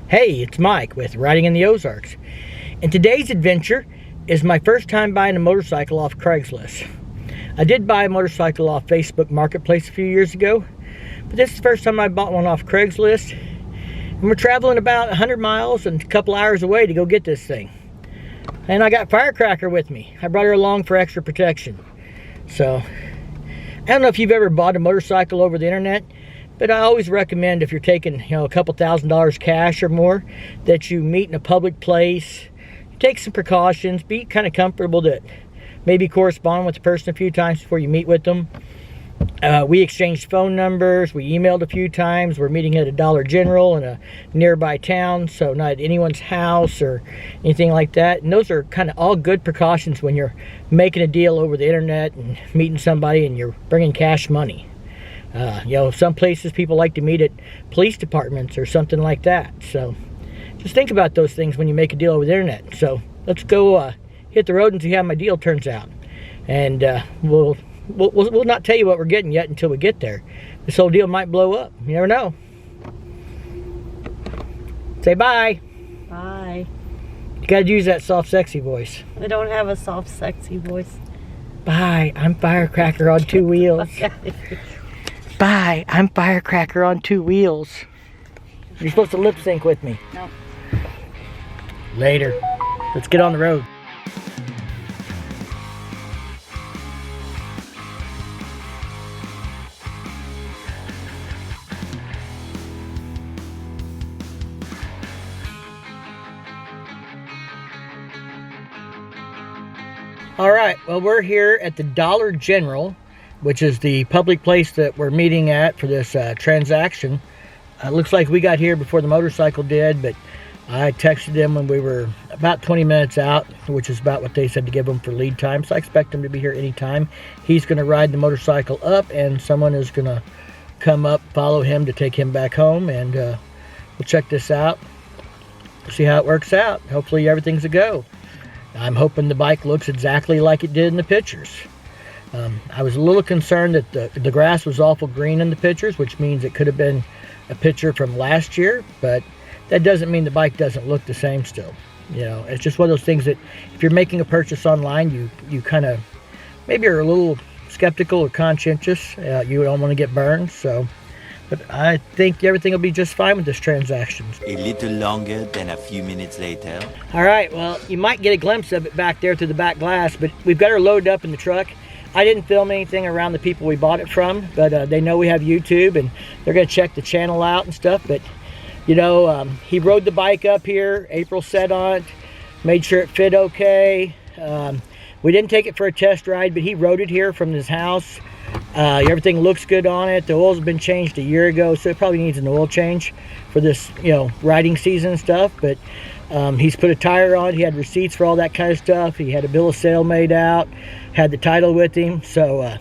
Hey, it's Mike with Riding in the Ozarks. And today's adventure is my first time buying a motorcycle off Craigslist. I did buy a motorcycle off Facebook Marketplace a few years ago, but this is the first time I bought one off Craigslist. And we're traveling about 100 miles and a couple hours away to go get this thing. And I got Firecracker with me. I brought her along for extra protection. So, I don't know if you've ever bought a motorcycle over the internet, but I always recommend if you're taking, a couple $1,000s cash or more, that you meet in a public place, take some precautions, be kind of comfortable to maybe correspond with the person a few times before you meet with them. We exchanged phone numbers, we emailed a few times. We're meeting at a Dollar General in a nearby town, so not at anyone's house or anything like that. And those are kind of all good precautions when you're making a deal over the internet and meeting somebody and you're bringing cash money. Some places people like to meet at police departments or something like that. So just think about those things when you make a deal over the internet. So let's go hit the road and see how my deal turns out. And we'll not tell you what we're getting yet until we get there. This whole deal might blow up. You never know. Say bye. Bye. You gotta use that soft, sexy voice. I don't have a soft, sexy voice. Bye. I'm Firecracker on two wheels. Bye, I'm Firecracker on two wheels. You're supposed to lip sync with me. No. Later. Let's get on the road. All right, well, we're here at the Dollar General, which is the public place that we're meeting at for this transaction. Looks like we got here before the motorcycle did, but I texted them when we were about 20 minutes out, which is about what they said to give them for lead time. So I expect him to be here anytime. He's going to ride the motorcycle up, and someone is going to come up, follow him to take him back home, and we'll check this out, see how it works out. Hopefully everything's a go. I'm hoping the bike looks exactly like it did in the pictures. I was a little concerned that the grass was awful green in the pictures, which means it could have been a picture from last year, but that doesn't mean the bike doesn't look the same still. It's just one of those things that if you're making a purchase online, you kind of maybe are a little skeptical or conscientious. You don't want to get burned, but I think everything will be just fine with this transaction. A little longer than a few minutes later. All right, well, you might get a glimpse of it back there through the back glass, but we've got her loaded up in the truck. I didn't film anything around the people we bought it from, but they know we have YouTube and they're going to check the channel out and stuff. But, he rode the bike up here. April sat on it, made sure it fit okay. We didn't take it for a test ride, but he rode it here from his house. Everything looks good on it. The oil's been changed a year ago, so it probably needs an oil change for this, riding season and stuff. But he's put a tire on. He had receipts for all that kind of stuff. He had a bill of sale made out, had the title with him. So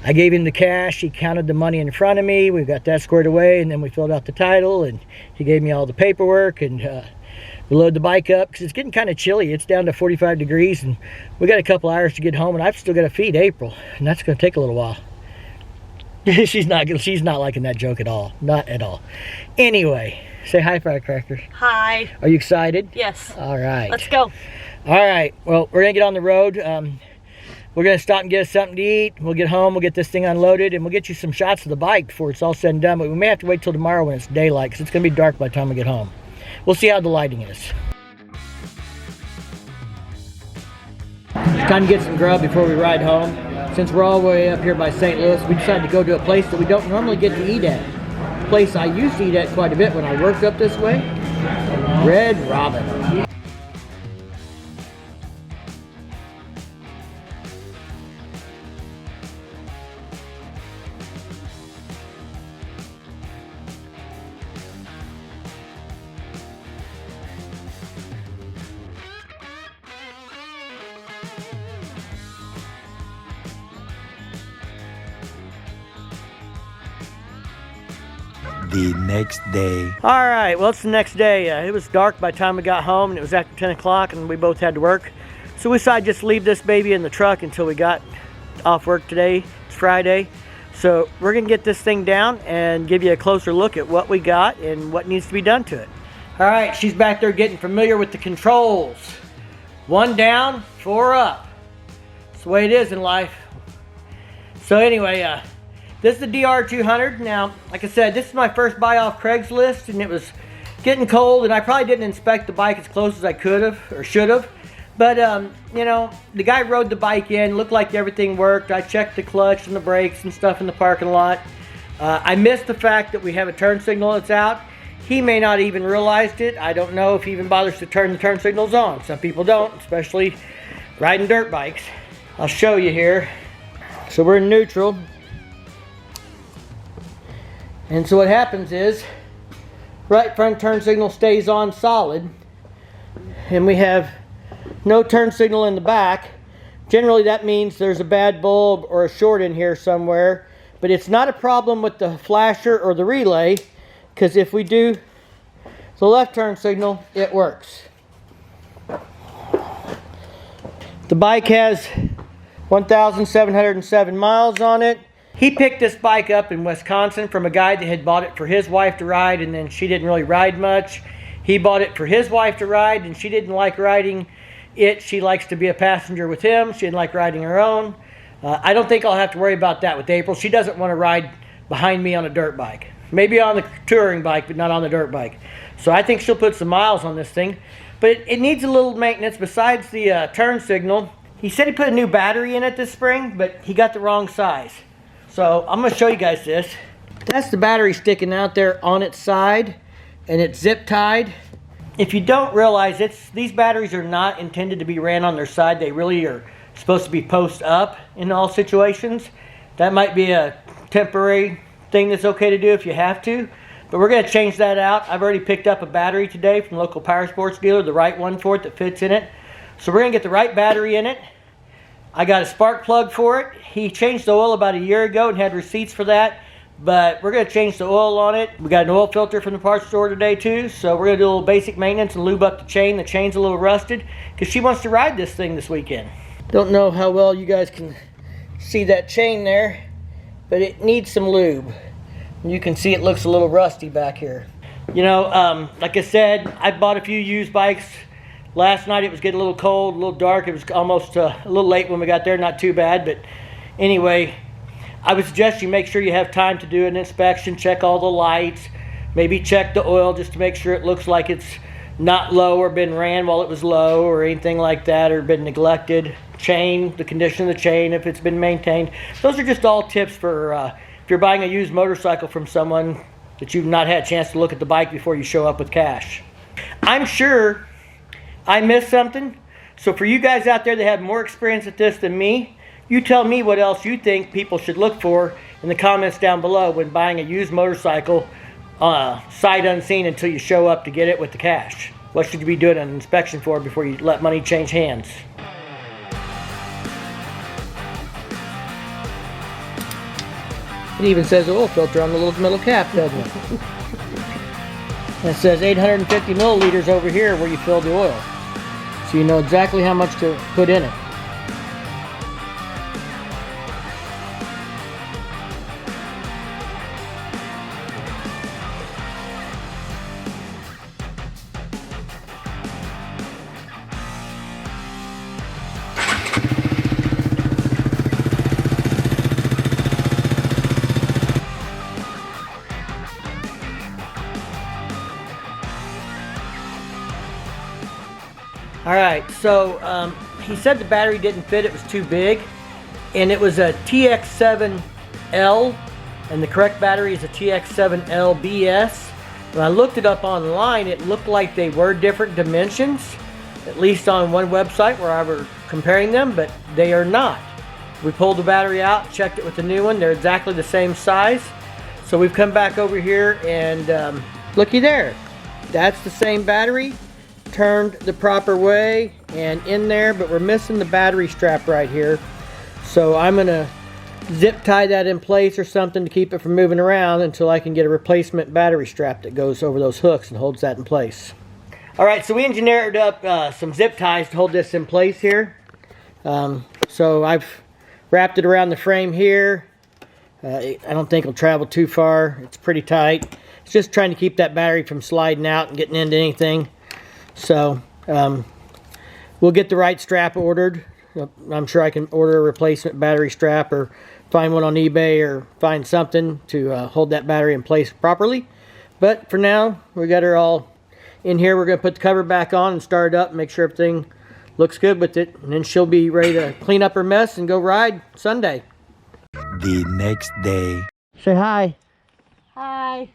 I gave him the cash. He counted the money in front of me. We got that squared away, and then we filled out the title, and he gave me all the paperwork, and we loaded the bike up because it's getting kind of chilly. It's down to 45 degrees, and we got a couple hours to get home, and I've still got to feed April, and that's going to take a little while. She's not liking that joke at all. Not at all. Anyway, say hi, Firecracker. Hi. Are you excited? Yes. All right. Let's go. All right. Well, we're going to get on the road. We're going to stop and get us something to eat. We'll get home. We'll get this thing unloaded, and we'll get you some shots of the bike before it's all said and done. But we may have to wait till tomorrow when it's daylight because it's going to be dark by the time we get home. We'll see how the lighting is. It's time to get some grub before we ride home. Since we're all the way up here by St. Louis, we decided to go to a place that we don't normally get to eat at. A place I used to eat at quite a bit when I worked up this way. Red Robin. The next day. All right, well, it's the next day. It was dark by the time we got home, and it was after 10 o'clock, and we both had to work. So we decided just leave this baby in the truck until we got off work today. It's Friday. So we're going to get this thing down and give you a closer look at what we got and what needs to be done to it. All right, she's back there getting familiar with the controls. 1 down, 4 up. That's the way it is in life. So anyway, this is the DR200. Now, like I said, this is my first buy off Craigslist, and it was getting cold, and I probably didn't inspect the bike as close as I could have or should have. But, you know, the guy rode the bike in, looked like everything worked. I checked the clutch and the brakes and stuff in the parking lot. I missed the fact that we have a turn signal that's out. He may not even realized it. I don't know if he even bothers to turn the turn signals on. Some people don't, especially riding dirt bikes. I'll show you here. So we're in neutral. And so what happens is, right front turn signal stays on solid. And we have no turn signal in the back. Generally that means there's a bad bulb or a short in here somewhere. But it's not a problem with the flasher or the relay, because if we do the left turn signal, it works. The bike has 1,707 miles on it. He picked this bike up in Wisconsin from a guy that had bought it for his wife to ride, and then she didn't really ride much. He bought it for his wife to ride, and she didn't like riding it. She likes to be a passenger with him. She didn't like riding her own. I don't think I'll have to worry about that with April. She doesn't want to ride behind me on a dirt bike. Maybe on the touring bike, but not on the dirt bike. So I think she'll put some miles on this thing. But it needs a little maintenance besides the turn signal. He said he put a new battery in it this spring, but he got the wrong size. So I'm going to show you guys this. That's the battery sticking out there on its side, and it's zip tied. If you don't realize, these batteries are not intended to be ran on their side. They really are supposed to be post up in all situations. That might be a temporary thing that's okay to do if you have to, but we're going to change that out. I've already picked up a battery today from the local power sports dealer, the right one for it that fits in it. So we're going to get the right battery in it. I got a spark plug for it. He changed the oil about a year ago and had receipts for that, but we're going to change the oil on it. We got an oil filter from the parts store today too, so we're going to do a little basic maintenance and lube up the chain. The chain's a little rusted because she wants to ride this thing this weekend. Don't know how well you guys can see that chain there, but it needs some lube. You can see it looks a little rusty back here. You know, like I said, I bought a few used bikes. Last night it was getting a little cold, a little dark. It was almost a little late when we got there, not too bad. But anyway, I would suggest you make sure you have time to do an inspection, check all the lights, maybe check the oil just to make sure it looks like it's not low or been ran while it was low or anything like that, or been neglected. Chain, the condition of the chain, if it's been maintained. Those are just all tips for if you're buying a used motorcycle from someone that you've not had a chance to look at the bike before you show up with cash. I'm sure I missed something, so for you guys out there that have more experience at this than me, you tell me what else you think people should look for in the comments down below when buying a used motorcycle sight unseen until you show up to get it with the cash. What should you be doing an inspection for before you let money change hands? It even says oil filter on the little metal cap, doesn't it? It says 850 milliliters over here where you fill the oil. So you know exactly how much to put in it. Alright, so he said the battery didn't fit, it was too big, and it was a TX7L, and the correct battery is a TX7LBS. When I looked it up online, it looked like they were different dimensions, at least on one website where I was comparing them, but they are not. We pulled the battery out, checked it with the new one, they're exactly the same size. So we've come back over here and looky there, that's the same battery. Turned the proper way and in there, but we're missing the battery strap right here, so I'm gonna zip tie that in place or something to keep it from moving around until I can get a replacement battery strap that goes over those hooks and holds that in place. Alright, so we engineered up some zip ties to hold this in place here. So I've wrapped it around the frame here. I don't think it'll travel too far. It's pretty tight. It's just trying to keep that battery from sliding out and getting into anything. So we'll get the right strap ordered. I'm sure I can order a replacement battery strap or find one on eBay or find something to hold that battery in place properly. But for now, we got her all in here. We're going to put the cover back on and start it up, make sure everything looks good with it, and then she'll be ready to clean up her mess and go ride Sunday. The next day. Say hi. Hi.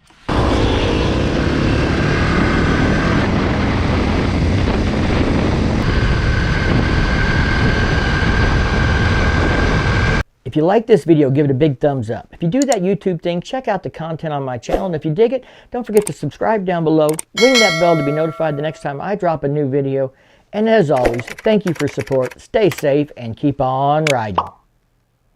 If you like this video, give it a big thumbs up. If you do that YouTube thing, check out the content on my channel. And if you dig it, don't forget to subscribe down below. Ring that bell to be notified the next time I drop a new video. And as always, thank you for support. Stay safe and keep on riding.